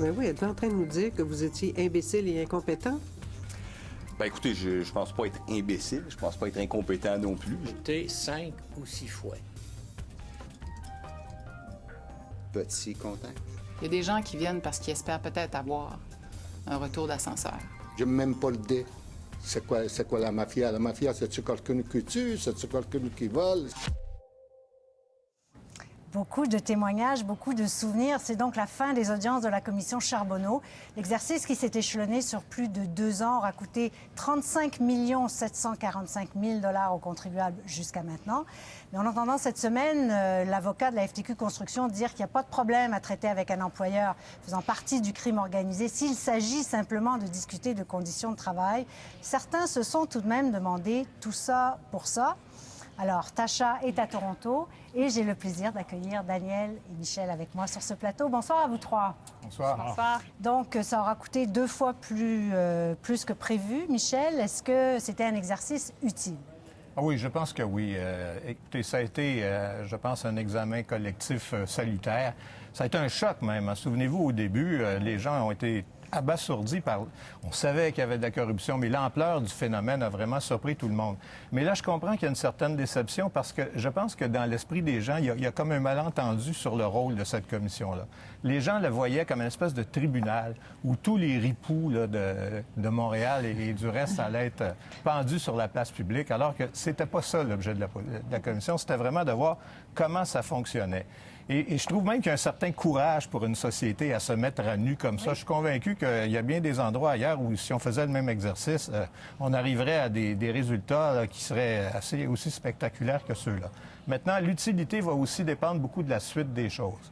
Mais oui, êtes-vous en train de nous dire que vous étiez imbécile et incompétent? Ben écoutez, je pense pas être imbécile, je pense pas être incompétent non plus. J'étais 5 ou 6 fois. Petit contact. Il y a des gens qui viennent parce qu'ils espèrent peut-être avoir un retour d'ascenseur. J'aime même pas le dé. C'est quoi la mafia? La mafia, c'est-tu quelqu'un qui tue? C'est-tu quelqu'un qui vole? Beaucoup de témoignages, beaucoup de souvenirs. C'est donc la fin des audiences de la commission Charbonneau. L'exercice qui s'est échelonné sur plus de 2 ans aura coûté 35 745 000 $ aux contribuables jusqu'à maintenant. Mais en entendant cette semaine l'avocat de la FTQ Construction dire qu'il n'y a pas de problème à traiter avec un employeur faisant partie du crime organisé s'il s'agit simplement de discuter de conditions de travail, certains se sont tout de même demandé tout ça pour ça. Alors, Tasha est à Toronto et j'ai le plaisir d'accueillir Daniel et Michel avec moi sur ce plateau. Bonsoir à vous trois. Bonsoir. Bonsoir. Donc, ça aura coûté 2 fois plus que prévu. Michel, est-ce que c'était un exercice utile? Ah oui, je pense que oui. Écoutez, ça a été, je pense, un examen collectif salutaire. Ça a été un choc même. Souvenez-vous, au début, les gens ont été abasourdis par... On savait qu'il y avait de la corruption, mais l'ampleur du phénomène a vraiment surpris tout le monde. Mais là, je comprends qu'il y a une certaine déception parce que je pense que dans l'esprit des gens, il y a comme un malentendu sur le rôle de cette commission-là. Les gens le voyaient comme une espèce de tribunal où tous les ripoux là, de Montréal et du reste allaient être pendus sur la place publique, alors que c'était pas ça l'objet de la commission. C'était vraiment de voir comment ça fonctionnait. Et je trouve même qu'il y a un certain courage pour une société à se mettre à nu comme ça. Je suis convaincu qu'il y a bien des endroits ailleurs où, si on faisait le même exercice, on arriverait à des résultats là, qui seraient aussi spectaculaires que ceux-là. Maintenant, l'utilité va aussi dépendre beaucoup de la suite des choses.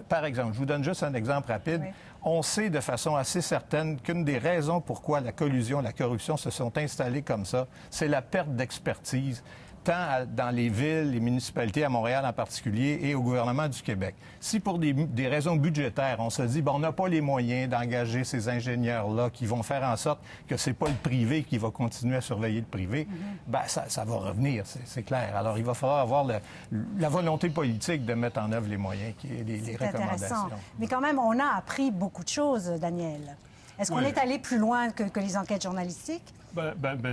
Par exemple, je vous donne juste un exemple rapide. Oui. On sait de façon assez certaine qu'une des raisons pourquoi la collusion, la corruption se sont installées comme ça, c'est la perte d'expertise, tant dans les villes, les municipalités, à Montréal en particulier, et au gouvernement du Québec. Si pour des raisons budgétaires, on se dit, bon, on n'a pas les moyens d'engager ces ingénieurs-là qui vont faire en sorte que c'est pas le privé qui va continuer à surveiller le privé, ben ça va revenir, c'est clair. Alors, il va falloir avoir la volonté politique de mettre en œuvre les moyens, les recommandations. Mais quand même, on a appris beaucoup de choses, Daniel. Est-ce qu'on est allé plus loin que les enquêtes journalistiques?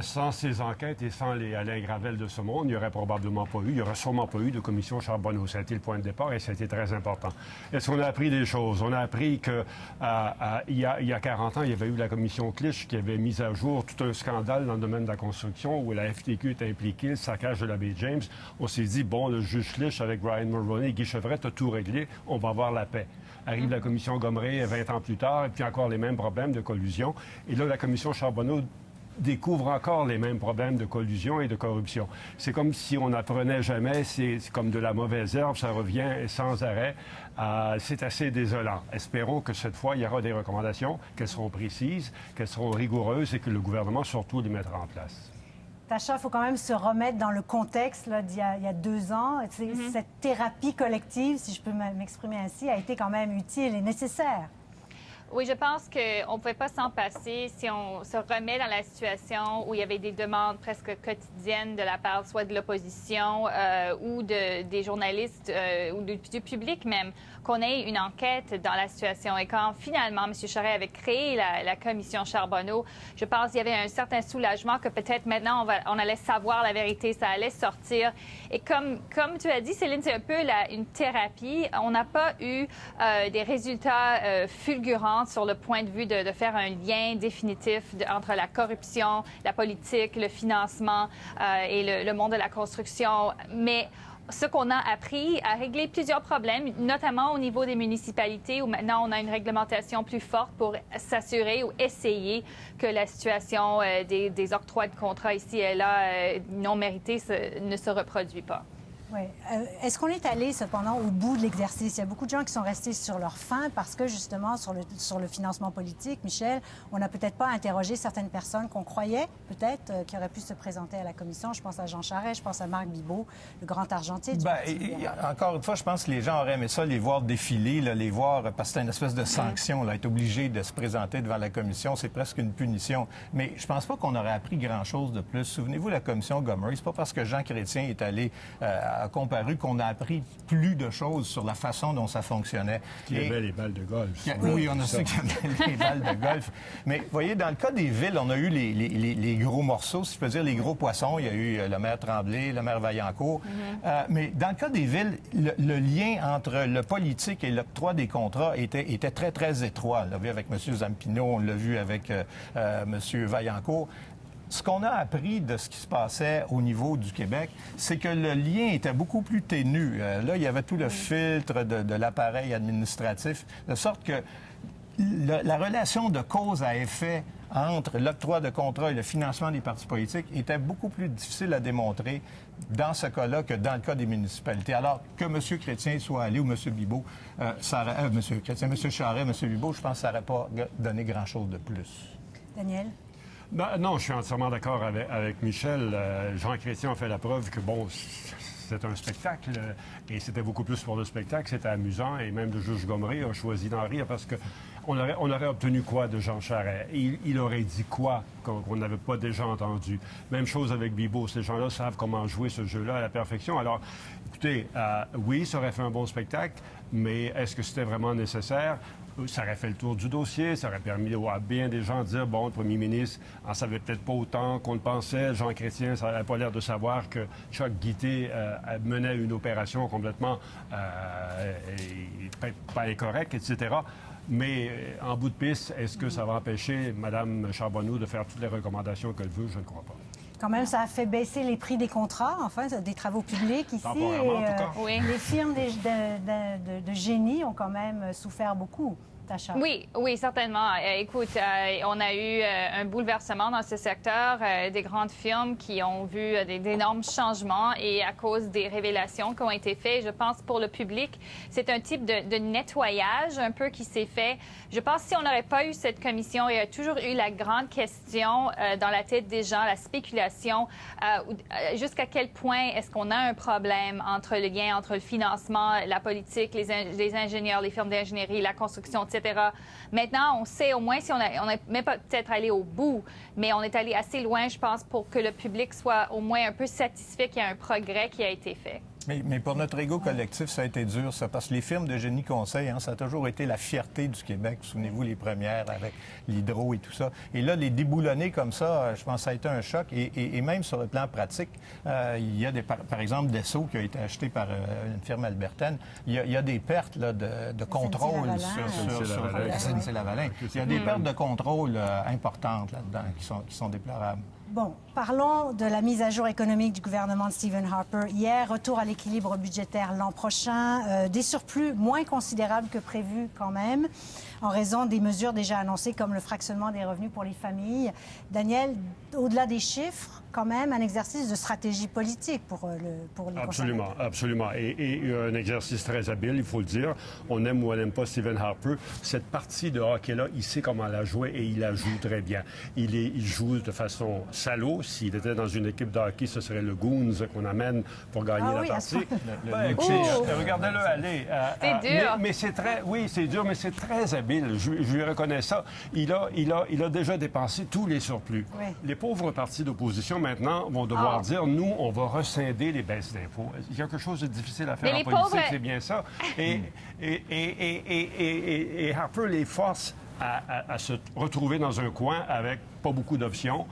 Sans ces enquêtes et sans les Alain Gravel de ce monde, il n'y aurait probablement pas eu, il n'y aurait sûrement pas eu de commission Charbonneau. Ça a été le point de départ et ça a été très important. Est-ce qu'on a appris des choses? On a appris qu'il y a 40 ans, il y avait eu la commission Clich qui avait mis à jour tout un scandale dans le domaine de la construction où la FTQ est impliquée, le saccage de la baie James. On s'est dit, bon, le juge Clich avec Brian Mulroney et Guy Chevrette a tout réglé, on va avoir la paix. Arrive la commission Gomery 20 ans plus tard et puis encore les mêmes problèmes de collusion. Et là, la commission Charbonneau découvre encore les mêmes problèmes de collusion et de corruption. C'est comme si on n'apprenait jamais, c'est comme de la mauvaise herbe, ça revient sans arrêt. C'est assez désolant. Espérons que cette fois, il y aura des recommandations, qu'elles seront précises, qu'elles seront rigoureuses et que le gouvernement surtout les mettra en place. Tasha, il faut quand même se remettre dans le contexte là, il y a 2 ans. Cette thérapie collective, si je peux m'exprimer ainsi, a été quand même utile et nécessaire. Oui, je pense qu'on ne pouvait pas s'en passer si on se remet dans la situation où il y avait des demandes presque quotidiennes de la part soit de l'opposition ou des journalistes ou du public même, qu'on ait une enquête dans la situation. Et quand finalement M. Charest avait créé la commission Charbonneau, je pense qu'il y avait un certain soulagement que peut-être maintenant on allait savoir la vérité, ça allait sortir. Et comme tu as dit, Céline, c'est un peu une thérapie. On n'a pas eu des résultats fulgurants sur le point de vue de faire un lien définitif entre la corruption, la politique, le financement et le monde de la construction. Mais ce qu'on a appris a réglé plusieurs problèmes, notamment au niveau des municipalités, où maintenant on a une réglementation plus forte pour s'assurer ou essayer que la situation des octrois de contrats ici et là non mérités ne se reproduit pas. Oui. Est-ce qu'on est allé, cependant, au bout de l'exercice? Il y a beaucoup de gens qui sont restés sur leur faim parce que, justement, sur le financement politique, Michel, on n'a peut-être pas interrogé certaines personnes qu'on croyait, peut-être, qui auraient pu se présenter à la commission. Je pense à Jean Charest, je pense à Marc Bibeau, le grand argentier du Parti libéral. Encore une fois, je pense que les gens auraient aimé ça, les voir défiler, là, les voir, parce que c'est une espèce de sanction, là, être obligé de se présenter devant la commission, c'est presque une punition. Mais je pense pas qu'on aurait appris grand-chose de plus. Souvenez-vous, la commission Gomery, c'est pas parce que Jean Chrétien est allé a comparu qu'on a appris plus de choses sur la façon dont ça fonctionnait. Qui aimait les balles de golf. Oui, on a ceux qui aimaient les balles de golf. Mais vous voyez, dans le cas des villes, on a eu les gros morceaux, si je peux dire, les gros poissons. Il y a eu le maire Tremblay, le maire Vaillancourt. Mais dans le cas des villes, le lien entre le politique et l'octroi des contrats était très, très étroit. On l'a vu avec M. Zampino, on l'a vu avec M. Vaillancourt. Ce qu'on a appris de ce qui se passait au niveau du Québec, c'est que le lien était beaucoup plus ténu. Là, il y avait tout le filtre de l'appareil administratif, de sorte que la relation de cause à effet entre l'octroi de contrats et le financement des partis politiques était beaucoup plus difficile à démontrer dans ce cas-là que dans le cas des municipalités. Alors que M. Chrétien soit allé ou M. Bibeau, M. Chrétien, M. Charest, M. Bibeau, je pense que ça n'aurait pas donné grand-chose de plus. Daniel? Non, je suis entièrement d'accord avec Michel. Jean Chrétien a fait la preuve que, bon, c'est un spectacle et c'était beaucoup plus pour le spectacle. C'était amusant et même le juge Gomery a choisi d'en rire parce que on aurait obtenu quoi de Jean Charest? Il aurait dit quoi qu'on n'avait pas déjà entendu? Même chose avec Bibeau. Ces gens-là savent comment jouer ce jeu-là à la perfection. Alors, écoutez, oui, ça aurait fait un bon spectacle, mais est-ce que c'était vraiment nécessaire? Ça aurait fait le tour du dossier, ça aurait permis à bien des gens de dire, bon, le premier ministre en savait peut-être pas autant qu'on le pensait. Jean Chrétien, ça n'avait pas l'air de savoir que Chuck Guité menait une opération complètement pas incorrecte, etc. Mais en bout de piste, est-ce que ça va empêcher Mme Charbonneau de faire toutes les recommandations qu'elle veut? Je ne crois pas. Quand même, ça a fait baisser les prix des contrats, enfin, des travaux publics ici. Temporairement, en tout cas. Oui. Les firmes de génie ont quand même souffert beaucoup. Tacha. Oui, certainement. Écoute, on a eu un bouleversement dans ce secteur, des grandes firmes qui ont vu d'énormes changements et à cause des révélations qui ont été faites, je pense pour le public, c'est un type de nettoyage un peu qui s'est fait. Je pense que si on n'aurait pas eu cette commission, il y a toujours eu la grande question dans la tête des gens, la spéculation, jusqu'à quel point est-ce qu'on a un problème entre le lien entre le financement, la politique, les ingénieurs, les firmes d'ingénierie, la construction, etc. Maintenant, on sait au moins si on n'est même pas peut-être allé au bout, mais on est allé assez loin, je pense, pour que le public soit au moins un peu satisfait qu'il y a un progrès qui a été fait. Mais pour notre ego collectif, ça a été dur, ça, parce que les firmes de génie conseil, ça a toujours été la fierté du Québec. Souvenez-vous, les premières avec l'hydro et tout ça. Et là, les déboulonner comme ça, je pense que ça a été un choc. Et même sur le plan pratique, il y a par exemple Dassault qui a été acheté par une firme albertaine. Il y a des pertes là, de contrôle sur la SNC-Lavalin. Il y a des pertes de contrôle importantes là-dedans qui sont déplorables. Bon, parlons de la mise à jour économique du gouvernement de Stephen Harper. Hier, retour à l'équilibre budgétaire l'an prochain, des surplus moins considérables que prévu quand même, en raison des mesures déjà annoncées comme le fractionnement des revenus pour les familles. Daniel, au-delà des chiffres, quand même un exercice de stratégie politique pour les Absolument, conservateurs. absolument. Et un exercice très habile, il faut le dire. On aime ou on n'aime pas Stephen Harper. Cette partie de hockey-là, il sait comment la jouer et il la joue très bien. Il joue de façon salaud. S'il était dans une équipe de hockey, ce serait le Goons qu'on amène pour gagner la partie. Regardez-le aller. C'est dur. Mais c'est très... Oui, c'est dur, mais c'est très habile. Je lui reconnais ça. Il a déjà dépensé tous les surplus. Oui. Les pauvres partis d'opposition, maintenant, vont devoir dire, nous, on va rescinder les baisses d'impôts. Il y a quelque chose de difficile à faire en politique, c'est bien ça. Et Harper les force à se retrouver dans un coin avec pas beaucoup d'options.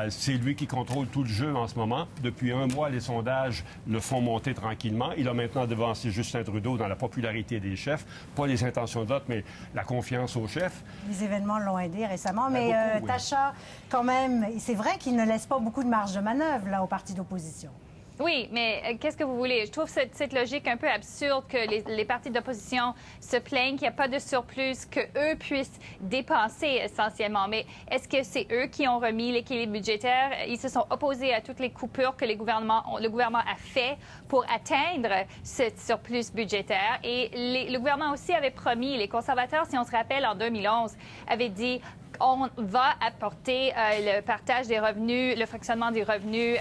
C'est lui qui contrôle tout le jeu en ce moment. Depuis un mois, les sondages le font monter tranquillement. Il a maintenant devancé Justin Trudeau dans la popularité des chefs. Pas les intentions de vote, mais la confiance aux chefs. Les événements l'ont aidé récemment. Mais beaucoup, oui. Tacha, quand même, c'est vrai qu'il ne laisse pas beaucoup de marge de manœuvre là, aux partis d'opposition. Oui, mais qu'est-ce que vous voulez? Je trouve cette logique un peu absurde que les partis d'opposition se plaignent qu'il n'y a pas de surplus, qu'eux puissent dépenser essentiellement. Mais est-ce que c'est eux qui ont remis l'équilibre budgétaire? Ils se sont opposés à toutes les coupures que le gouvernement a fait pour atteindre ce surplus budgétaire. Et le gouvernement aussi avait promis, les conservateurs, si on se rappelle, en 2011, avaient dit on va apporter le partage des revenus, le fractionnement des revenus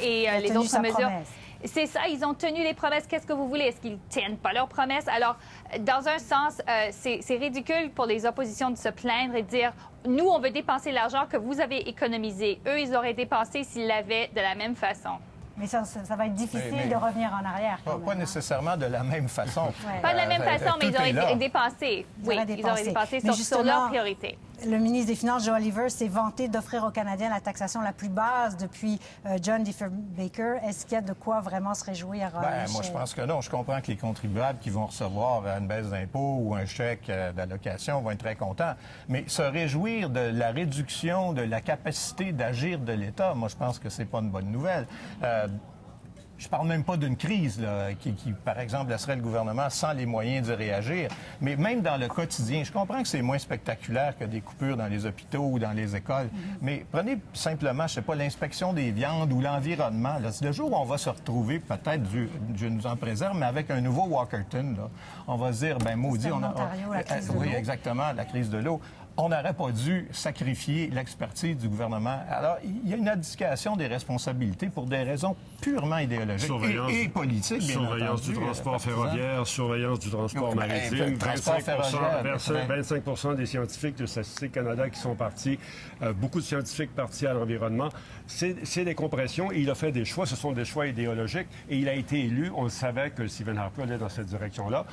et les autres mesures. Promesse. C'est ça, ils ont tenu les promesses. Qu'est-ce que vous voulez? Est-ce qu'ils ne tiennent pas leurs promesses? Alors, dans un sens, c'est ridicule pour les oppositions de se plaindre et de dire nous, on veut dépenser l'argent que vous avez économisé. Eux, ils auraient dépensé s'ils l'avaient de la même façon. Mais ça va être difficile de revenir en arrière. Quand Pas même, nécessairement de la même façon. Ouais. Pas de la même façon, mais tout ils est là. auraient dépensé. Oui, ils auraient dépensé sur leurs priorités. Le ministre des Finances, Joe Oliver, s'est vanté d'offrir aux Canadiens la taxation la plus basse depuis John Diffie-Baker. Est-ce qu'il y a de quoi vraiment se réjouir? Moi, je pense que non. Je comprends que les contribuables qui vont recevoir une baisse d'impôt ou un chèque d'allocation vont être très contents. Mais se réjouir de la réduction de la capacité d'agir de l'État, moi, je pense que c'est pas une bonne nouvelle. Je parle même pas d'une crise là, qui, par exemple, laisserait le gouvernement sans les moyens d'y réagir. Mais même dans le quotidien, je comprends que c'est moins spectaculaire que des coupures dans les hôpitaux ou dans les écoles. Mais prenez simplement, je sais pas, l'inspection des viandes ou l'environnement. C'est le jour où on va se retrouver, peut-être, Dieu nous en préserve, mais avec un nouveau Walkerton. Là. On va se dire, ben maudit, on a... Ontario, la crise de l'eau. Oui, exactement, la crise de l'eau. On n'aurait pas dû sacrifier l'expertise du gouvernement. Alors, il y a une abdication des responsabilités pour des raisons purement idéologiques et politiques, bien surveillance entendu. Du transport ferroviaire, surveillance du transport maritime. 25 des scientifiques de Statistique Canada qui sont partis, beaucoup de scientifiques partis à l'environnement. C'est des compressions et il a fait des choix. Ce sont des choix idéologiques et il a été élu. On le savait que Stephen Harper allait dans cette direction-là.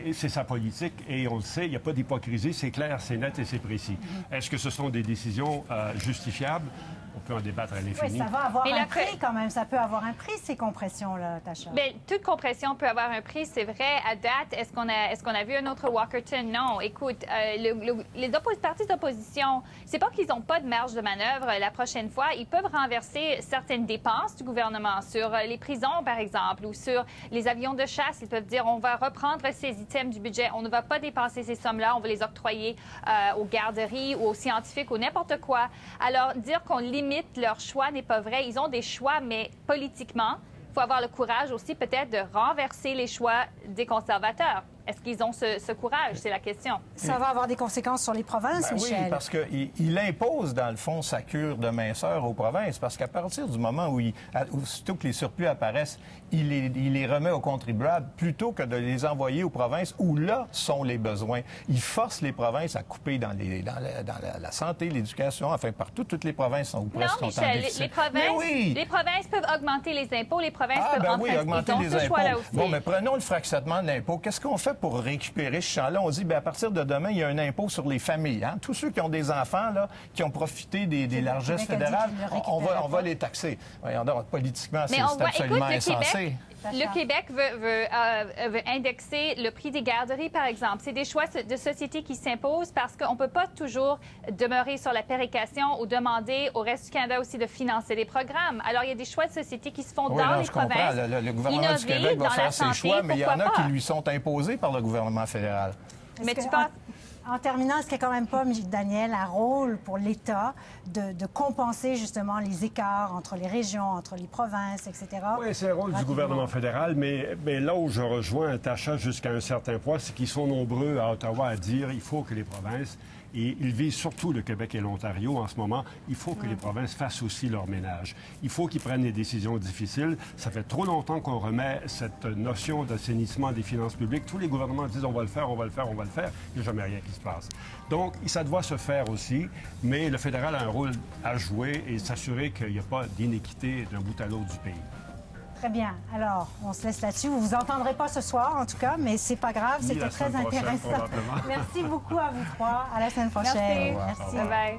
Et c'est sa politique, et on le sait, il n'y a pas d'hypocrisie, c'est clair, c'est net et c'est précis. Est-ce que ce sont des décisions justifiables? On peut en débattre à l'infini. Oui, ça va avoir un prix quand même. Ça peut avoir un prix, ces compressions-là, Tacha. Bien, toute compression peut avoir un prix, c'est vrai. À date, est-ce qu'on a vu un autre Walkerton? Non. Écoute, les partis d'opposition, c'est pas qu'ils n'ont pas de marge de manœuvre la prochaine fois. Ils peuvent renverser certaines dépenses du gouvernement sur les prisons, par exemple, ou sur les avions de chasse. Ils peuvent dire, on va reprendre ces items du budget. On ne va pas dépenser ces sommes-là. On va les octroyer aux garderies ou aux scientifiques ou n'importe quoi. Alors, dire qu'on limite leur choix n'est pas vrai. Ils ont des choix, mais politiquement, il faut avoir le courage aussi peut-être de renverser les choix des conservateurs. Est-ce qu'ils ont ce courage? C'est la question. Ça va avoir des conséquences sur les provinces, Michel? Oui, parce qu'il impose, dans le fond, sa cure de minceur aux provinces. Parce qu'à partir du moment où, aussitôt que les surplus apparaissent, il les remet aux contribuables plutôt que de les envoyer aux provinces où là sont les besoins. Il force les provinces à couper dans la santé, l'éducation, enfin partout, toutes les provinces sont presque en déficit. Les provinces peuvent augmenter les impôts, les provinces peuvent augmenter les impôts. Aussi. Bon, mais prenons le fractionnement de l'impôt. Qu'est-ce qu'on fait pour récupérer ce champ-là? On dit, bien, à partir de demain, il y a un impôt sur les familles. Hein? Tous ceux qui ont des enfants, là, qui ont profité des largesses fédérales, on va les taxer. Voyons donc, politiquement, c'est absolument insensé. Le Québec veut indexer le prix des garderies, par exemple. C'est des choix de société qui s'imposent parce qu'on ne peut pas toujours demeurer sur la péréquation ou demander au reste du Canada aussi de financer des programmes. Alors, il y a des choix de société qui se font dans les provinces. Le gouvernement du Québec va faire ses choix, mais il y en a qui lui sont imposés par le gouvernement fédéral. Mais tu penses... En terminant, est-ce qu'il n'y a quand même pas, Daniel, un rôle pour l'État de compenser justement les écarts entre les régions, entre les provinces, etc.? Oui, c'est le rôle du gouvernement fédéral, mais là où je rejoins Tacha jusqu'à un certain point, c'est qu'ils sont nombreux à Ottawa à dire qu'il faut que les provinces, et ils visent surtout le Québec et l'Ontario en ce moment, il faut que les provinces fassent aussi leur ménage. Il faut qu'ils prennent des décisions difficiles. Ça fait trop longtemps qu'on remet cette notion d'assainissement des finances publiques. Tous les gouvernements disent on va le faire, on va le faire, on va le faire. Il n'y a jamais rien qui se passe. Donc, ça doit se faire aussi, mais le fédéral a un rôle à jouer et s'assurer qu'il n'y a pas d'inéquité d'un bout à l'autre du pays. Très bien. Alors, on se laisse là-dessus. Vous ne vous entendrez pas ce soir, en tout cas, mais c'est pas grave. C'était très intéressant. Merci beaucoup à vous trois. À la semaine prochaine. Merci. Bye bye.